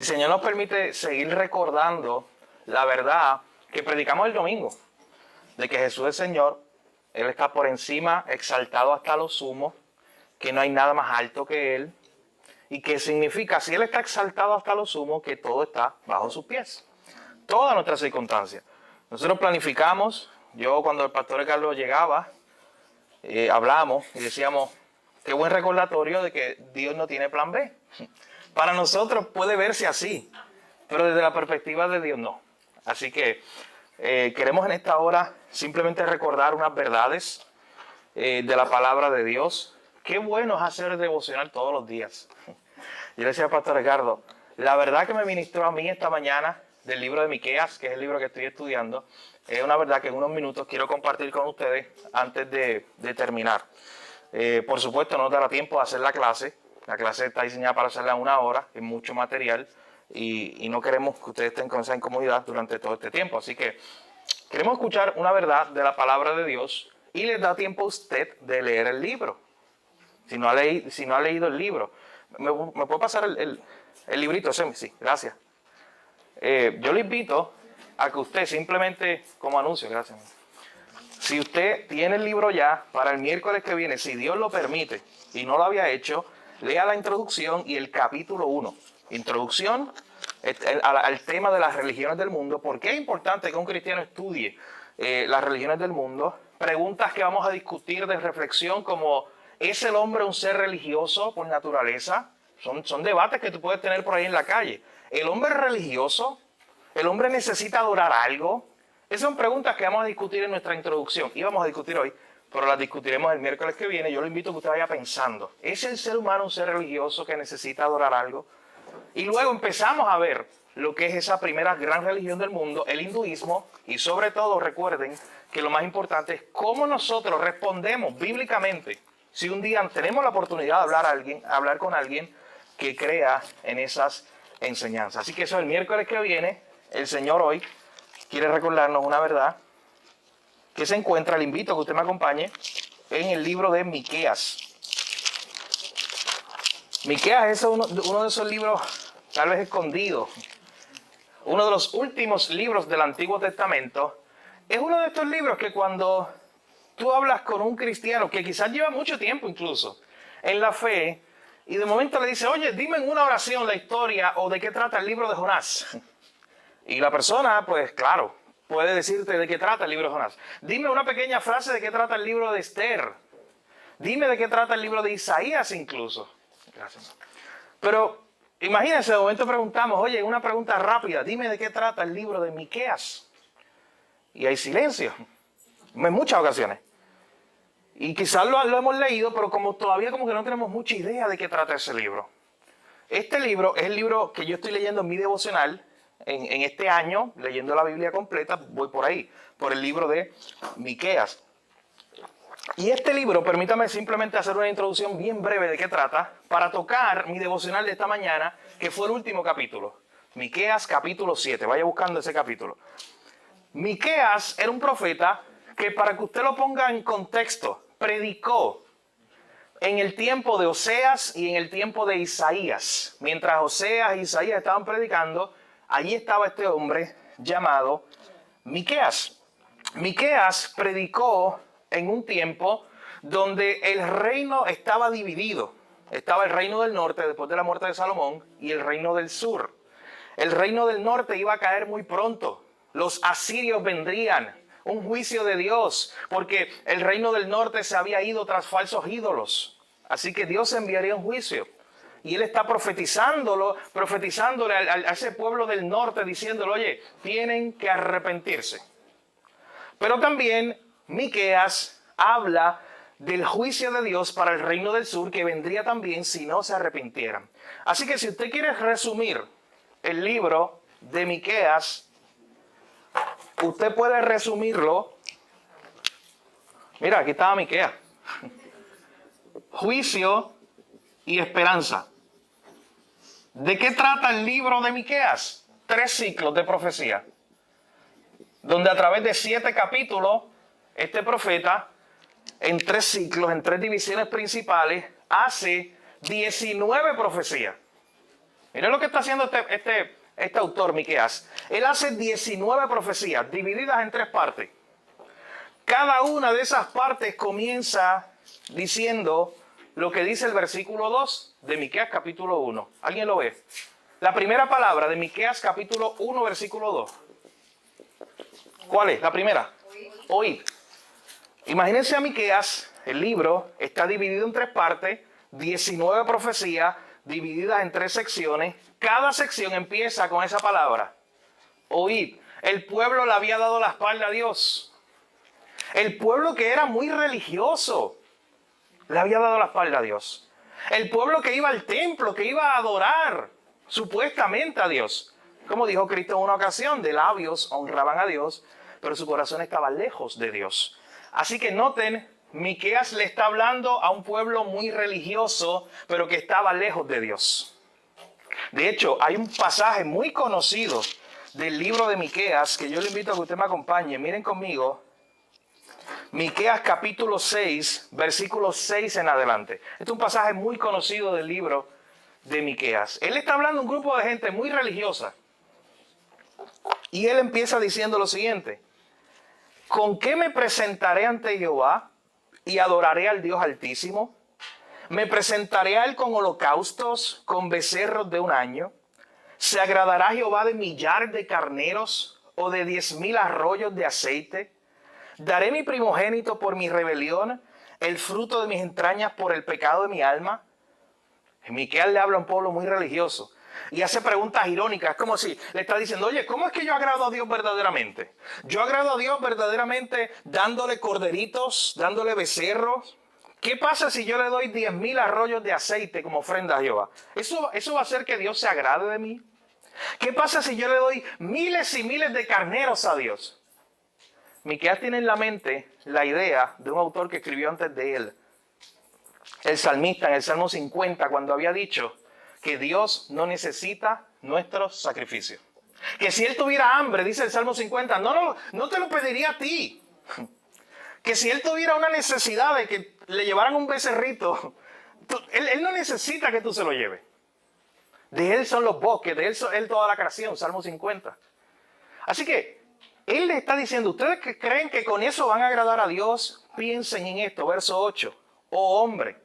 El Señor nos permite seguir recordando la verdad que predicamos el domingo, de que Jesús es Señor, Él está por encima, exaltado hasta lo sumo, que no hay nada más alto que Él, y que significa, si Él está exaltado hasta lo sumo, que todo está bajo sus pies, todas nuestras circunstancias. Nosotros planificamos, yo cuando el pastor Carlos llegaba, hablamos y decíamos, qué buen recordatorio de que Dios no tiene plan B. Para nosotros puede verse así, pero desde la perspectiva de Dios no. Así que queremos en esta hora simplemente recordar unas verdades de la palabra de Dios. Qué bueno es hacer devocional todos los días. Yo le decía al pastor Ricardo, la verdad que me ministró a mí esta mañana del libro de Miqueas, que es el libro que estoy estudiando, es una verdad que en unos minutos quiero compartir con ustedes antes de terminar. Por supuesto no nos dará tiempo de hacer la clase. La clase está diseñada para hacerla en 1 hora, es mucho material y no queremos que ustedes estén con esa incomodidad durante todo este tiempo. Así que queremos escuchar una verdad de la palabra de Dios y les da tiempo a usted de leer el libro. Si no ha leído el libro, ¿me puede pasar el librito? Sí, gracias. Yo le invito a que usted simplemente, como anuncio, gracias. Si usted tiene el libro ya, para el miércoles que viene, si Dios lo permite y no lo había hecho, lea la introducción y el capítulo 1. Introducción al tema de las religiones del mundo. ¿Por qué es importante que un cristiano estudie las religiones del mundo? Preguntas que vamos a discutir de reflexión como, ¿es el hombre un ser religioso por naturaleza? Son debates que tú puedes tener por ahí en la calle. ¿El hombre es religioso? ¿El hombre necesita adorar algo? Esas son preguntas que vamos a discutir en nuestra introducción. Y vamos a discutir hoy, pero las discutiremos el miércoles que viene. Yo lo invito a que usted vaya pensando. ¿Es el ser humano un ser religioso que necesita adorar algo? Y luego empezamos a ver lo que es esa primera gran religión del mundo, el hinduismo. Y sobre todo recuerden que lo más importante es cómo nosotros respondemos bíblicamente si un día tenemos la oportunidad de hablar con alguien que crea en esas enseñanzas. Así que eso el miércoles que viene, el Señor hoy quiere recordarnos una verdad que se encuentra, le invito a que usted me acompañe, en el libro de Miqueas. Miqueas es uno de esos libros tal vez escondidos, uno de los últimos libros del Antiguo Testamento. Es uno de estos libros que cuando tú hablas con un cristiano que quizás lleva mucho tiempo incluso en la fe y de momento le dice, oye, dime en una oración la historia o de qué trata el libro de Jonás. Y la persona, pues claro, puede decirte de qué trata el libro de Jonás. Dime una pequeña frase de qué trata el libro de Esther. Dime de qué trata el libro de Isaías incluso. Gracias. Pero imagínense, de momento preguntamos, oye, una pregunta rápida, dime de qué trata el libro de Miqueas. Y hay silencio, en muchas ocasiones. Y quizás lo hemos leído, pero como todavía como que no tenemos mucha idea de qué trata ese libro. Este libro es el libro que yo estoy leyendo en mi devocional, en este año, leyendo la Biblia completa, voy por ahí, por el libro de Miqueas. Y este libro, permítame simplemente hacer una introducción bien breve de qué trata, para tocar mi devocional de esta mañana, que fue el último capítulo. Miqueas capítulo 7, vaya buscando ese capítulo. Miqueas era un profeta que, para que usted lo ponga en contexto, predicó en el tiempo de Oseas y en el tiempo de Isaías. Mientras Oseas e Isaías estaban predicando, allí estaba este hombre llamado Miqueas. Miqueas predicó en un tiempo donde el reino estaba dividido. Estaba el reino del norte después de la muerte de Salomón y el reino del sur. El reino del norte iba a caer muy pronto. Los asirios vendrían, un juicio de Dios, porque el reino del norte se había ido tras falsos ídolos. Así que Dios enviaría un juicio. Y él está profetizándole a ese pueblo del norte, diciéndole, oye, tienen que arrepentirse. Pero también Miqueas habla del juicio de Dios para el reino del sur, que vendría también si no se arrepintieran. Así que si usted quiere resumir el libro de Miqueas, usted puede resumirlo. Mira, aquí estaba Miqueas. Juicio y esperanza. ¿De qué trata el libro de Miqueas? 3 ciclos de profecía, donde a través de 7 capítulos, este profeta, en 3 ciclos, en 3 divisiones principales, hace 19 profecías. Miren lo que está haciendo este autor, Miqueas. Él hace 19 profecías divididas en 3 partes. Cada una de esas partes comienza diciendo lo que dice el versículo 2 de Miqueas capítulo 1. ¿Alguien lo ve? La primera palabra de Miqueas capítulo 1, versículo 2. ¿Cuál es? La primera. Oíd. Imagínense a Miqueas, el libro está dividido en 3 partes, 19 profecías divididas en 3 secciones. Cada sección empieza con esa palabra. Oíd. El pueblo le había dado la espalda a Dios. El pueblo que era muy religioso le había dado la espalda a Dios. El pueblo que iba al templo, que iba a adorar supuestamente a Dios. Como dijo Cristo en una ocasión, de labios honraban a Dios, pero su corazón estaba lejos de Dios. Así que noten, Miqueas le está hablando a un pueblo muy religioso, pero que estaba lejos de Dios. De hecho, hay un pasaje muy conocido del libro de Miqueas que yo le invito a que usted me acompañe. Miren conmigo. Miqueas capítulo 6, versículo 6 en adelante. Este es un pasaje muy conocido del libro de Miqueas. Él está hablando a un grupo de gente muy religiosa. Y él empieza diciendo lo siguiente. ¿Con qué me presentaré ante Jehová y adoraré al Dios Altísimo? ¿Me presentaré a él con holocaustos, con becerros de 1 año? ¿Se agradará Jehová de millar de carneros o de 10,000 arroyos de aceite? ¿Daré mi primogénito por mi rebelión, el fruto de mis entrañas por el pecado de mi alma? Miqueas le habla a un pueblo muy religioso y hace preguntas irónicas, como si le está diciendo, oye, ¿cómo es que yo agrado a Dios verdaderamente? Yo agrado a Dios verdaderamente dándole corderitos, dándole becerros. ¿Qué pasa si yo le doy 10,000 arroyos de aceite como ofrenda a Jehová? ¿Eso va a hacer que Dios se agrade de mí? ¿Qué pasa si yo le doy miles y miles de carneros a Dios? Miqueas tiene en la mente la idea de un autor que escribió antes de él, el salmista en el Salmo 50, cuando había dicho que Dios no necesita nuestros sacrificios. Que si él tuviera hambre, dice el Salmo 50, no te lo pediría a ti. Que si él tuviera una necesidad de que le llevaran un becerrito, él no necesita que tú se lo lleves. De él son los bosques, de él toda la creación, Salmo 50. Así que él le está diciendo, ustedes que creen que con eso van a agradar a Dios, piensen en esto, verso 8. Oh hombre,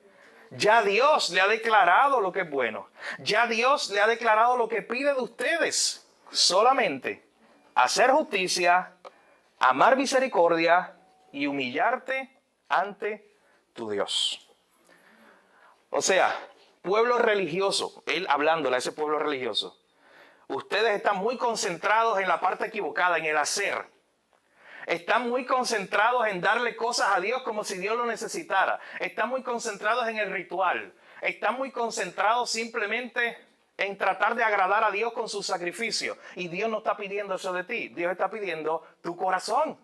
ya Dios le ha declarado lo que es bueno. Ya Dios le ha declarado lo que pide de ustedes. Solamente hacer justicia, amar misericordia y humillarte ante tu Dios. O sea, pueblo religioso, él hablándole a ese pueblo religioso. Ustedes están muy concentrados en la parte equivocada, en el hacer. Están muy concentrados en darle cosas a Dios como si Dios lo necesitara. Están muy concentrados en el ritual. Están muy concentrados simplemente en tratar de agradar a Dios con su sacrificio. Y Dios no está pidiendo eso de ti. Dios está pidiendo tu corazón.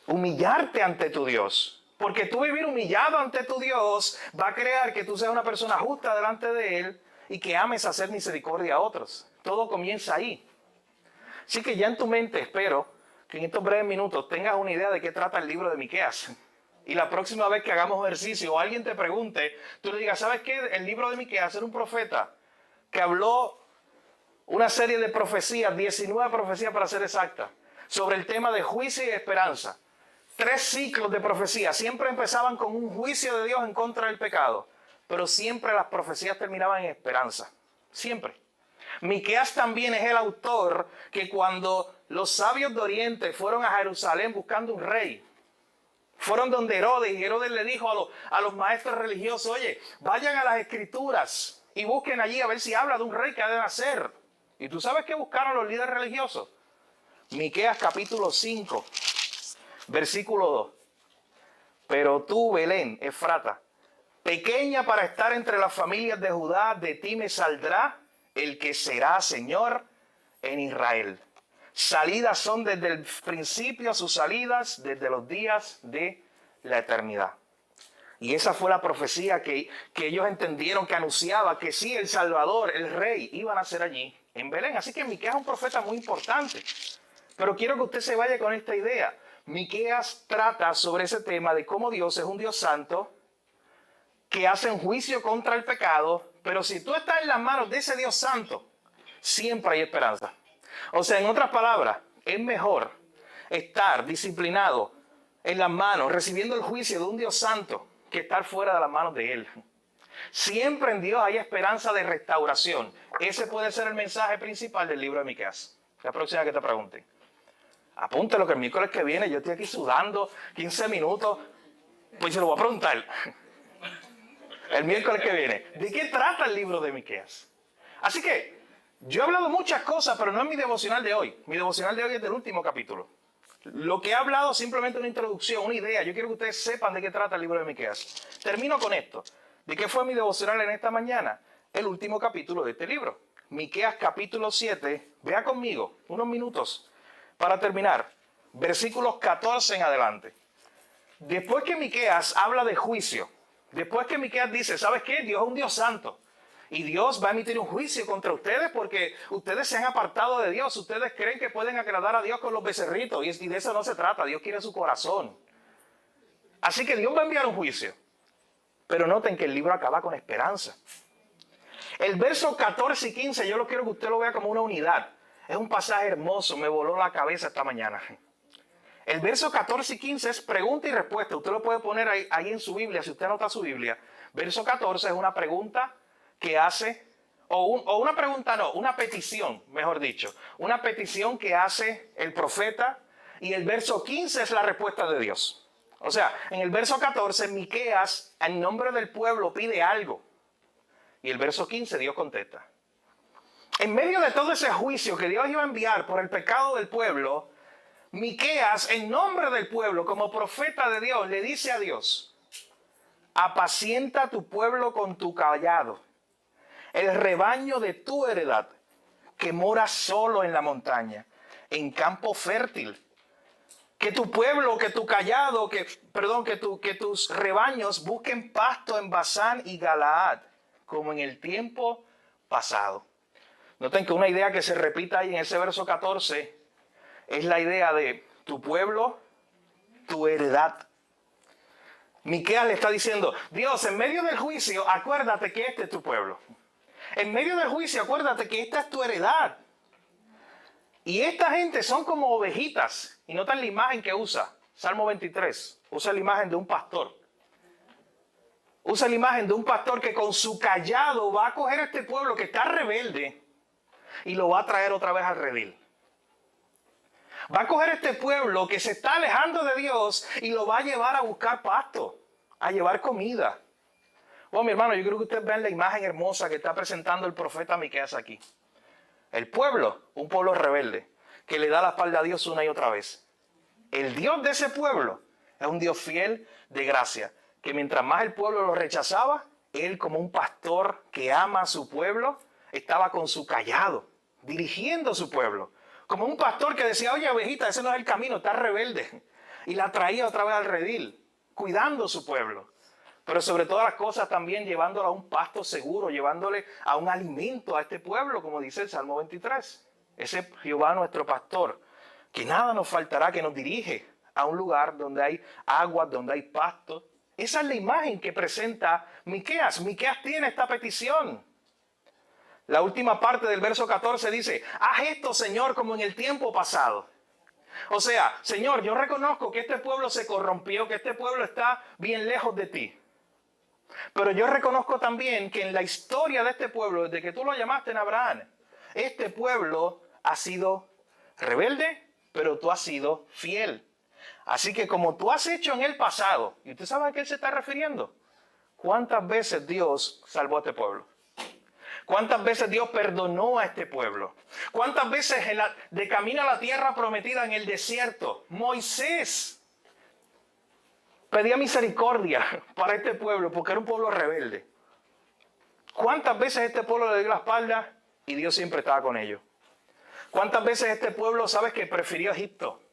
Humillarte ante tu Dios. Porque tú vivir humillado ante tu Dios va a crear que tú seas una persona justa delante de Él y que ames hacer misericordia a otros. Todo comienza ahí. Así que ya en tu mente espero que en estos breves minutos tengas una idea de qué trata el libro de Miqueas. Y la próxima vez que hagamos ejercicio o alguien te pregunte, tú le digas, ¿sabes qué? El libro de Miqueas era un profeta que habló una serie de profecías, 19 profecías para ser exacta, sobre el tema de juicio y esperanza. 3 ciclos de profecía. Siempre empezaban con un juicio de Dios en contra del pecado, pero siempre las profecías terminaban en esperanza. Siempre. Miqueas también es el autor que cuando los sabios de Oriente fueron a Jerusalén buscando un rey, fueron donde Herodes y Herodes le dijo a los maestros religiosos, oye, vayan a las escrituras y busquen allí a ver si habla de un rey que ha de nacer. ¿Y tú sabes qué buscaron los líderes religiosos? Miqueas capítulo 5, versículo 2. Pero tú, Belén, Efrata, pequeña para estar entre las familias de Judá, de ti me saldrá el que será Señor en Israel. Salidas son desde el principio, sus salidas desde los días de la eternidad. Y esa fue la profecía que ellos entendieron, que anunciaba que sí, el Salvador, el Rey, iban a ser allí en Belén. Así que Miqueas es un profeta muy importante. Pero quiero que usted se vaya con esta idea. Miqueas trata sobre ese tema de cómo Dios es un Dios santo, que hace un juicio contra el pecado, Pero si tú estás en las manos de ese Dios santo, siempre hay esperanza. O sea, en otras palabras, es mejor estar disciplinado en las manos, recibiendo el juicio de un Dios santo, que estar fuera de las manos de Él. Siempre en Dios hay esperanza de restauración. Ese puede ser el mensaje principal del libro de Miqueas. La próxima que te pregunte. Apúntelo que el miércoles que viene yo estoy aquí sudando 15 minutos. Pues se lo voy a preguntar. El miércoles que viene. ¿De qué trata el libro de Miqueas? Así que yo he hablado muchas cosas, pero no es mi devocional de hoy. Mi devocional de hoy es del último capítulo. Lo que he hablado es simplemente una introducción, una idea. Yo quiero que ustedes sepan de qué trata el libro de Miqueas. Termino con esto. ¿De qué fue mi devocional en esta mañana? El último capítulo de este libro. Miqueas capítulo 7. Vea conmigo unos minutos para terminar. Versículos 14 en adelante. Después que Miqueas habla de juicio, después que Miqueas dice, ¿sabes qué? Dios es un Dios santo. Y Dios va a emitir un juicio contra ustedes porque ustedes se han apartado de Dios. Ustedes creen que pueden agradar a Dios con los becerritos. Y de eso no se trata. Dios quiere su corazón. Así que Dios va a enviar un juicio. Pero noten que el libro acaba con esperanza. El verso 14 y 15 yo lo quiero que usted lo vea como una unidad. Es un pasaje hermoso. Me voló la cabeza esta mañana. El verso 14 y 15 es pregunta y respuesta. Usted lo puede poner ahí en su Biblia, si usted anota su Biblia. Verso 14 es una pregunta que hace, una petición, mejor dicho. Una petición que hace el profeta, y el verso 15 es la respuesta de Dios. O sea, en el verso 14, Miqueas, en nombre del pueblo, pide algo. Y el verso 15, Dios contesta. En medio de todo ese juicio que Dios iba a enviar por el pecado del pueblo, Miqueas, en nombre del pueblo, como profeta de Dios, le dice a Dios: apacienta a tu pueblo con tu callado, el rebaño de tu heredad, que mora solo en la montaña, en campo fértil. Que tu pueblo, que tu callado, que tus rebaños busquen pasto en Basán y Galaad, como en el tiempo pasado. Noten que una idea que se repita ahí en ese verso 14 es la idea de tu pueblo, tu heredad. Miqueas le está diciendo, Dios, en medio del juicio, acuérdate que este es tu pueblo. En medio del juicio, acuérdate que esta es tu heredad. Y esta gente son como ovejitas. Y notan la imagen que usa. Salmo 23. Usa la imagen de un pastor. Usa la imagen de un pastor que con su callado va a coger a este pueblo que está rebelde y lo va a traer otra vez al redil. Va a coger a este pueblo que se está alejando de Dios y lo va a llevar a buscar pasto, a llevar comida. Bueno, mi hermano, yo creo que ustedes vean la imagen hermosa que está presentando el profeta Miqueas aquí. El pueblo, un pueblo rebelde, que le da la espalda a Dios una y otra vez. El Dios de ese pueblo es un Dios fiel de gracia, que mientras más el pueblo lo rechazaba, él como un pastor que ama a su pueblo, estaba con su callado, dirigiendo a su pueblo. Como un pastor que decía, oye, ovejita, ese no es el camino, está rebelde. Y la traía otra vez al redil, cuidando a su pueblo. Pero sobre todas las cosas también llevándolo a un pasto seguro, llevándole a un alimento a este pueblo, como dice el Salmo 23. Ese Jehová nuestro pastor, que nada nos faltará, que nos dirige a un lugar donde hay agua, donde hay pasto. Esa es la imagen que presenta Miqueas. Miqueas tiene esta petición. La última parte del verso 14 dice, haz esto, Señor, como en el tiempo pasado. O sea, Señor, yo reconozco que este pueblo se corrompió, que este pueblo está bien lejos de ti. Pero yo reconozco también que en la historia de este pueblo, desde que tú lo llamaste en Abraham, este pueblo ha sido rebelde, pero tú has sido fiel. Así que como tú has hecho en el pasado, ¿y usted sabe a qué él se está refiriendo? ¿Cuántas veces Dios salvó a este pueblo? ¿Cuántas veces Dios perdonó a este pueblo? ¿Cuántas veces de camino a la tierra prometida en el desierto, Moisés pedía misericordia para este pueblo porque era un pueblo rebelde? ¿Cuántas veces este pueblo le dio la espalda y Dios siempre estaba con ellos? ¿Cuántas veces este pueblo, sabes, que prefirió Egipto?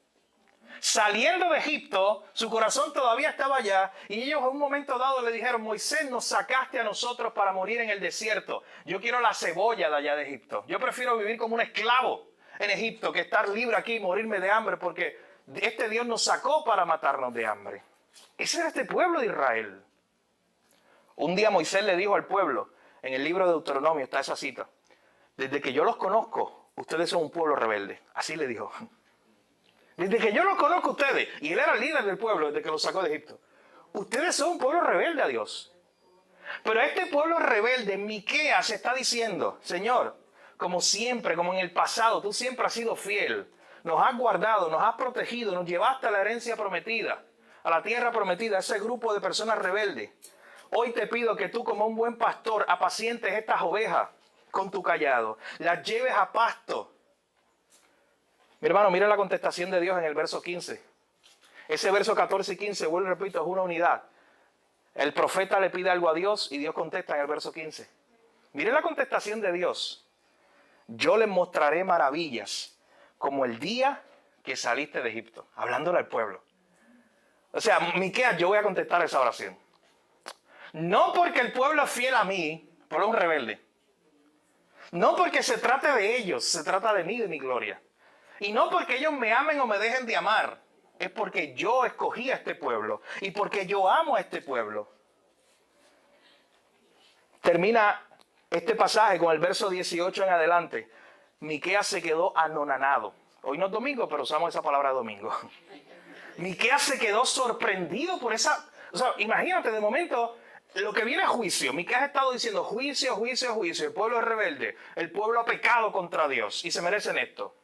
Saliendo de Egipto, su corazón todavía estaba allá y ellos en un momento dado le dijeron, Moisés, nos sacaste a nosotros para morir en el desierto. Yo quiero la cebolla de allá de Egipto. Yo prefiero vivir como un esclavo en Egipto que estar libre aquí y morirme de hambre porque este Dios nos sacó para matarnos de hambre. Ese era este pueblo de Israel. Un día Moisés le dijo al pueblo, En el libro de Deuteronomio está esa cita. Desde que yo los conozco, ustedes son un pueblo rebelde. Así le dijo. Desde que yo los conozco a ustedes, y él era el líder del pueblo desde que los sacó de Egipto. Ustedes son un pueblo rebelde a Dios. Pero a este pueblo rebelde, Miqueas está diciendo, Señor, como siempre, como en el pasado, tú siempre has sido fiel. Nos has guardado, nos has protegido, nos llevaste a la herencia prometida, a la tierra prometida, a ese grupo de personas rebeldes. Hoy te pido que tú, como un buen pastor, apacientes estas ovejas con tu cayado, las lleves a pasto. Mi hermano, mira la contestación de Dios en el verso 15. Ese verso 14 y 15, vuelvo y repito, es una unidad. El profeta le pide algo a Dios y Dios contesta en el verso 15. Mire la contestación de Dios. Yo les mostraré maravillas como el día que saliste de Egipto. Hablándole al pueblo. O sea, Miqueas, yo voy a contestar esa oración. No porque el pueblo es fiel a mí, por un rebelde. No porque se trate de ellos, se trata de mí, de mi gloria. Y no porque ellos me amen o me dejen de amar. Es porque yo escogí a este pueblo y porque yo amo a este pueblo. Termina este pasaje con el verso 18 en adelante. Miqueas se quedó anonadado. Hoy no es domingo, pero usamos esa palabra domingo. Miqueas se quedó sorprendido por esa... O sea, imagínate, de momento, lo que viene a juicio. Miqueas ha estado diciendo juicio, juicio, juicio. El pueblo es rebelde. El pueblo ha pecado contra Dios y se merecen esto.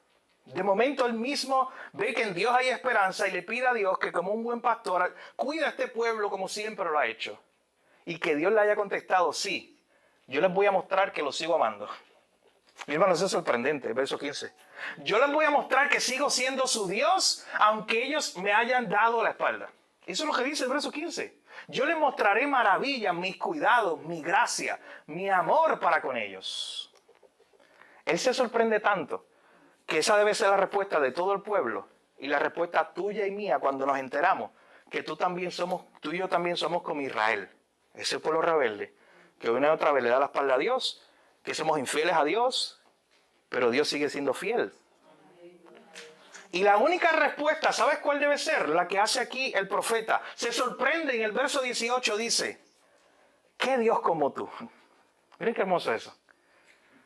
De momento él mismo ve que en Dios hay esperanza y le pide a Dios que como un buen pastor cuida a este pueblo como siempre lo ha hecho. Y que Dios le haya contestado, sí, yo les voy a mostrar que los sigo amando. Mi hermano, eso es sorprendente, verso 15. Yo les voy a mostrar que sigo siendo su Dios, aunque ellos me hayan dado la espalda. Eso es lo que dice el verso 15. Yo les mostraré maravillas, mis cuidados, mi gracia, mi amor para con ellos. Él se sorprende tanto que esa debe ser la respuesta de todo el pueblo y la respuesta tuya y mía cuando nos enteramos que tú y yo también somos como Israel, ese pueblo rebelde que una y otra vez le da la espalda a Dios, que somos infieles a Dios, pero Dios sigue siendo fiel. Y la única respuesta, ¿sabes cuál debe ser? La que hace aquí el profeta. Se sorprende en el verso 18, dice, ¿qué Dios como tú? Miren qué hermoso eso.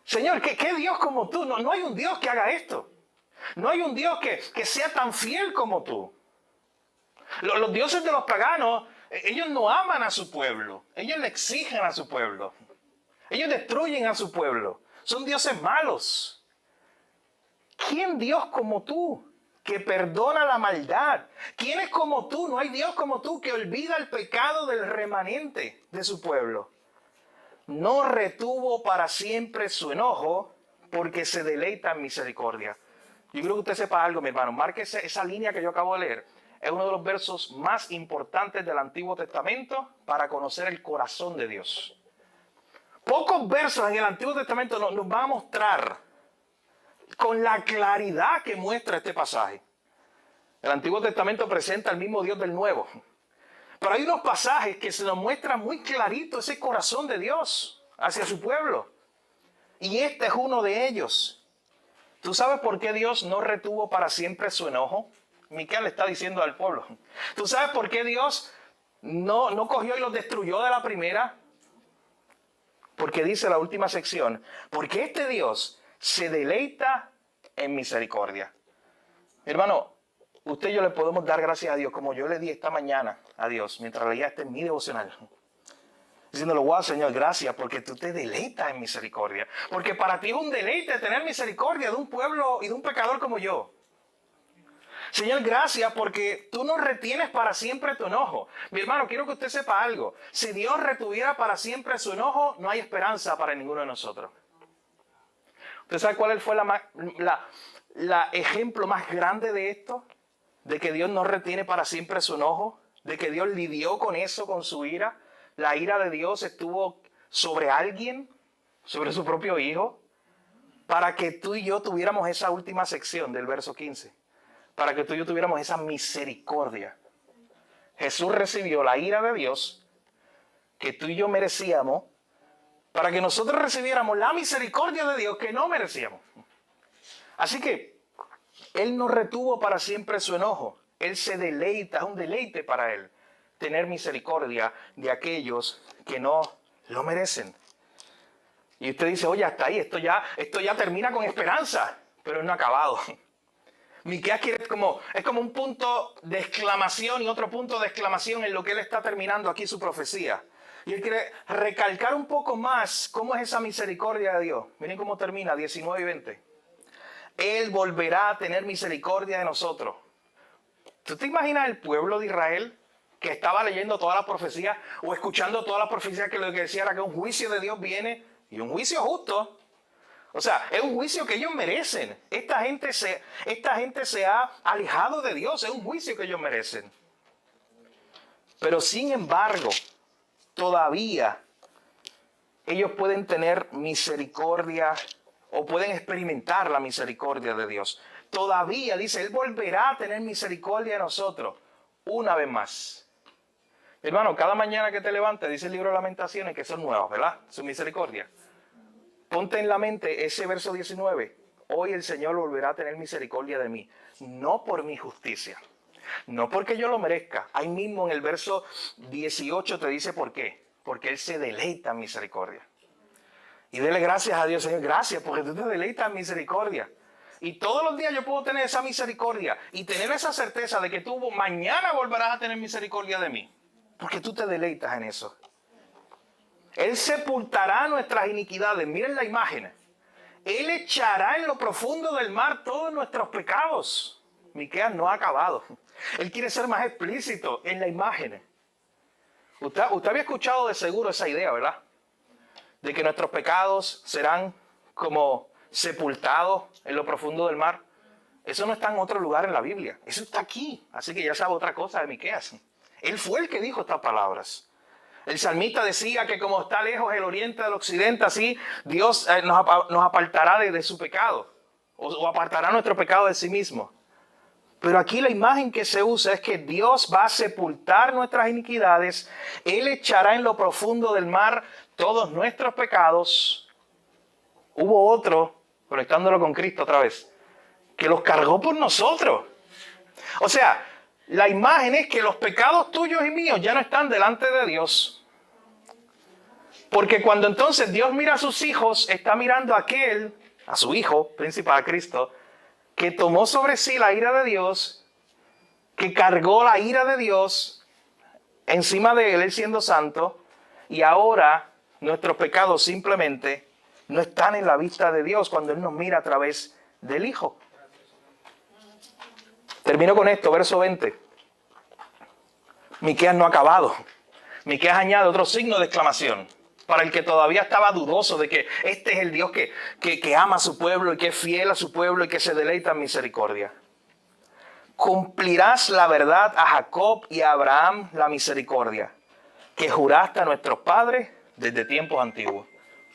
Señor, ¿qué Dios como tú? No hay un Dios que haga esto. No hay un Dios que sea tan fiel como tú. Los dioses de los paganos, ellos no aman a su pueblo. Ellos le exigen a su pueblo. Ellos destruyen a su pueblo. Son dioses malos. ¿Quién Dios como tú que perdona la maldad? ¿Quién es como tú? No hay Dios como tú que olvida el pecado del remanente de su pueblo. No retuvo para siempre su enojo porque se deleita en misericordia. Yo creo que usted sepa algo, mi hermano. Marque esa línea que yo acabo de leer. Es uno de los versos más importantes del Antiguo Testamento para conocer el corazón de Dios. Pocos versos en el Antiguo Testamento nos van a mostrar con la claridad que muestra este pasaje. El Antiguo Testamento presenta al mismo Dios del Nuevo. Pero hay unos pasajes que se nos muestran muy clarito ese corazón de Dios hacia su pueblo. Y este es uno de ellos. ¿Tú sabes por qué Dios no retuvo para siempre su enojo? Miqueas le está diciendo al pueblo. ¿Tú sabes por qué Dios no cogió y los destruyó de la primera? Porque dice la última sección, porque este Dios se deleita en misericordia. Hermano, usted y yo le podemos dar gracias a Dios, como yo le di esta mañana a Dios, mientras leía este en mi devocional. Diciéndole, wow, Señor, gracias, porque tú te deleitas en misericordia. Porque para ti es un deleite tener misericordia de un pueblo y de un pecador como yo. Señor, gracias porque tú no retienes para siempre tu enojo. Mi hermano, quiero que usted sepa algo. Si Dios retuviera para siempre su enojo, no hay esperanza para ninguno de nosotros. ¿Usted sabe cuál fue la ejemplo más grande de esto? De que Dios no retiene para siempre su enojo. De que Dios lidió con eso, con su ira. La ira de Dios estuvo sobre alguien, sobre su propio hijo, para que tú y yo tuviéramos esa última sección del verso 15. Para que tú y yo tuviéramos esa misericordia. Jesús recibió la ira de Dios que tú y yo merecíamos, para que nosotros recibiéramos la misericordia de Dios que no merecíamos. Así que Él no retuvo para siempre su enojo. Él se deleita, es un deleite para Él tener misericordia de aquellos que no lo merecen. Y usted dice, oye, hasta ahí, esto ya termina con esperanza, pero no ha acabado. Miqueas es como un punto de exclamación y otro punto de exclamación en lo que él está terminando aquí su profecía. Y él quiere recalcar un poco más cómo es esa misericordia de Dios. Miren cómo termina, 19 y 20. Él volverá a tener misericordia de nosotros. ¿Tú te imaginas el pueblo de Israel que estaba leyendo todas las profecías o escuchando todas las profecías que lo que decía era que un juicio de Dios viene y un juicio justo? O sea, es un juicio que ellos merecen. Esta gente se ha alejado de Dios. Es un juicio que ellos merecen. Pero sin embargo, todavía ellos pueden tener misericordia o pueden experimentar la misericordia de Dios. Todavía, dice, Él volverá a tener misericordia de nosotros una vez más. Hermano, cada mañana que te levantes, dice el libro de Lamentaciones que son nuevas, ¿verdad? Su misericordia. Ponte en la mente ese verso 19. Hoy el Señor volverá a tener misericordia de mí. No por mi justicia. No porque yo lo merezca. Ahí mismo en el verso 18 te dice por qué. Porque Él se deleita en misericordia. Y dele gracias a Dios, Señor. Gracias porque tú te deleitas en misericordia. Y todos los días yo puedo tener esa misericordia. Y tener esa certeza de que tú mañana volverás a tener misericordia de mí. Porque tú te deleitas en eso. Él sepultará nuestras iniquidades. Miren la imagen. Él echará en lo profundo del mar todos nuestros pecados. Miqueas no ha acabado. Él quiere ser más explícito en la imagen. Usted había escuchado de seguro esa idea, ¿verdad? De que nuestros pecados serán como sepultados en lo profundo del mar. Eso no está en otro lugar en la Biblia. Eso está aquí. Así que ya sabe otra cosa de Miqueas. Él fue el que dijo estas palabras. El salmista decía que como está lejos el oriente del occidente, así Dios nos apartará de su pecado. O apartará nuestro pecado de sí mismo. Pero aquí la imagen que se usa es que Dios va a sepultar nuestras iniquidades. Él echará en lo profundo del mar todos nuestros pecados. Hubo otro, conectándolo con Cristo otra vez, que los cargó por nosotros. O sea, la imagen es que los pecados tuyos y míos ya no están delante de Dios. Porque cuando entonces Dios mira a sus hijos, está mirando a su Hijo principal, a Cristo, que tomó sobre sí la ira de Dios, que cargó la ira de Dios encima de él siendo santo, y ahora nuestros pecados simplemente no están en la vista de Dios cuando Él nos mira a través del Hijo. Termino con esto, verso 20. Miqueas no ha acabado. Miqueas añade otro signo de exclamación. Para el que todavía estaba dudoso de que este es el Dios que ama a su pueblo y que es fiel a su pueblo y que se deleita en misericordia. Cumplirás la verdad a Jacob y a Abraham la misericordia, que juraste a nuestros padres desde tiempos antiguos.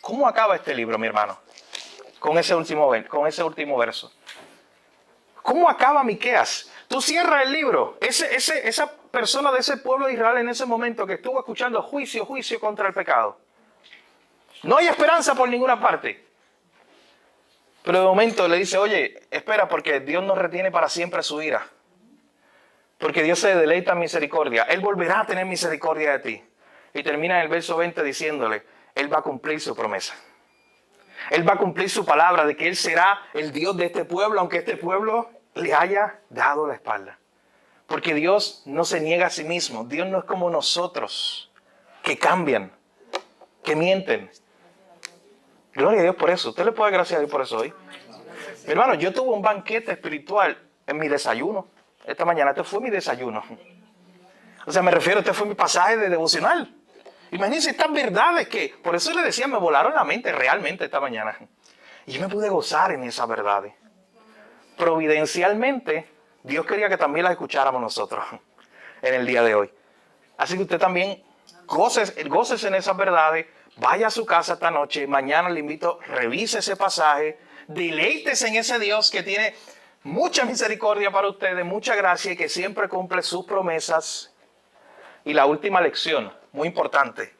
¿Cómo acaba este libro, mi hermano? Con ese último verso. ¿Cómo acaba Miqueas? Tú cierras el libro. Esa persona de ese pueblo de Israel en ese momento que estuvo escuchando juicio contra el pecado. No hay esperanza por ninguna parte. Pero de momento le dice, oye, espera porque Dios no retiene para siempre su ira. Porque Dios se deleita en misericordia. Él volverá a tener misericordia de ti. Y termina en el verso 20 diciéndole, Él va a cumplir su promesa. Él va a cumplir su palabra de que Él será el Dios de este pueblo, aunque este pueblo le haya dado la espalda. Porque Dios no se niega a sí mismo. Dios no es como nosotros, que cambian, que mienten. Gloria a Dios por eso. ¿Usted le puede dar gracias a Dios por eso hoy? Mi hermano, yo tuve un banquete espiritual en mi desayuno. Esta mañana, este fue mi desayuno. O sea, me refiero, este fue mi pasaje de devocional. Imagínense estas verdades que, por eso le decía, me volaron la mente realmente esta mañana. Y yo me pude gozar en esas verdades. Providencialmente, Dios quería que también las escucháramos nosotros en el día de hoy. Así que usted también gócese en esas verdades. Vaya a su casa esta noche, mañana le invito, revise ese pasaje, deleítese en ese Dios que tiene mucha misericordia para ustedes, mucha gracia y que siempre cumple sus promesas. Y la última lección, muy importante,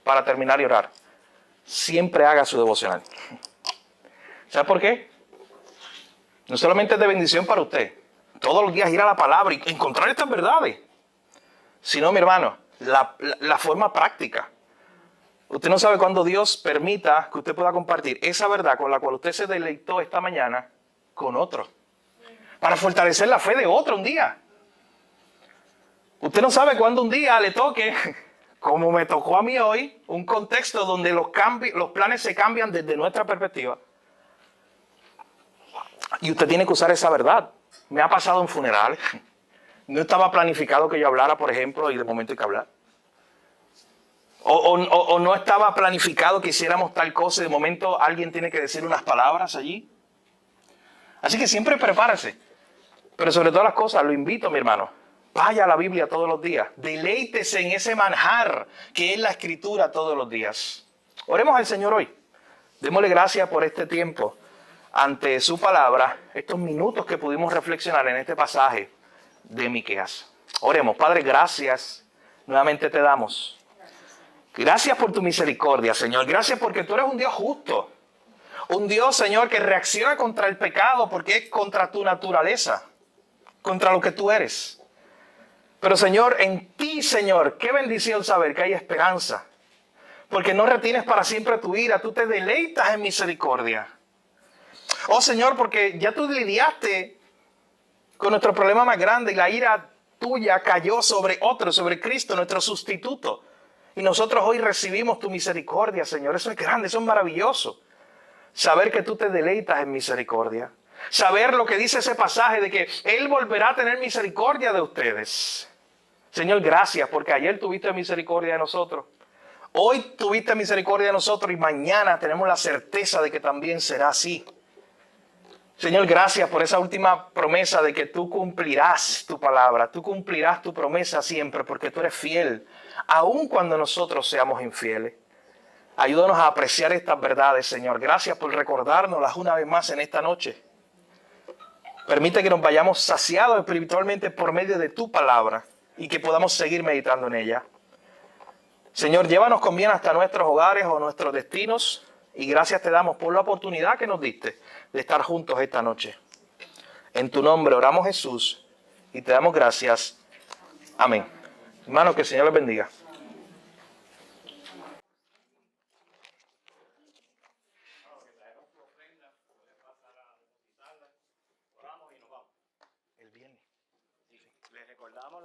para terminar y orar, siempre haga su devocional. ¿Sabe por qué? No solamente es de bendición para usted, todos los días ir a la palabra y encontrar estas verdades, sino, mi hermano, la forma práctica. Usted no sabe cuándo Dios permita que usted pueda compartir esa verdad con la cual usted se deleitó esta mañana con otro. Para fortalecer la fe de otro un día. Usted no sabe cuándo un día le toque, como me tocó a mí hoy, un contexto donde los planes se cambian desde nuestra perspectiva. Y usted tiene que usar esa verdad. Me ha pasado en funerales. No estaba planificado que yo hablara, por ejemplo, y de momento hay que hablar. O no estaba planificado que hiciéramos tal cosa y de momento alguien tiene que decir unas palabras allí. Así que siempre prepárese. Pero sobre todas las cosas, lo invito, mi hermano. Vaya a la Biblia todos los días. Deleítese en ese manjar que es la Escritura todos los días. Oremos al Señor hoy. Démosle gracias por este tiempo ante su palabra, estos minutos que pudimos reflexionar en este pasaje de Miqueas. Oremos. Padre, gracias. Nuevamente te damos. Gracias por tu misericordia, Señor. Gracias porque tú eres un Dios justo. Un Dios, Señor, que reacciona contra el pecado porque es contra tu naturaleza, contra lo que tú eres. Pero, Señor, en ti, Señor, qué bendición saber que hay esperanza. Porque no retienes para siempre tu ira, tú te deleitas en misericordia. Oh, Señor, porque ya tú lidiaste con nuestro problema más grande y la ira tuya cayó sobre otro, sobre Cristo, nuestro sustituto. Y nosotros hoy recibimos tu misericordia, Señor. Eso es grande, eso es maravilloso. Saber que tú te deleitas en misericordia. Saber lo que dice ese pasaje de que Él volverá a tener misericordia de ustedes. Señor, gracias porque ayer tuviste misericordia de nosotros. Hoy tuviste misericordia de nosotros y mañana tenemos la certeza de que también será así. Señor, gracias por esa última promesa de que tú cumplirás tu palabra. Tú cumplirás tu promesa siempre porque tú eres fiel, aun cuando nosotros seamos infieles. Ayúdanos a apreciar estas verdades, Señor. Gracias por recordárnoslas una vez más en esta noche. Permite que nos vayamos saciados espiritualmente por medio de tu palabra y que podamos seguir meditando en ella. Señor, llévanos con bien hasta nuestros hogares o nuestros destinos y gracias te damos por la oportunidad que nos diste de estar juntos esta noche. En tu nombre oramos, Jesús, y te damos gracias. Amén. Hermanos, que el Señor les bendiga. El viernes. Les recordamos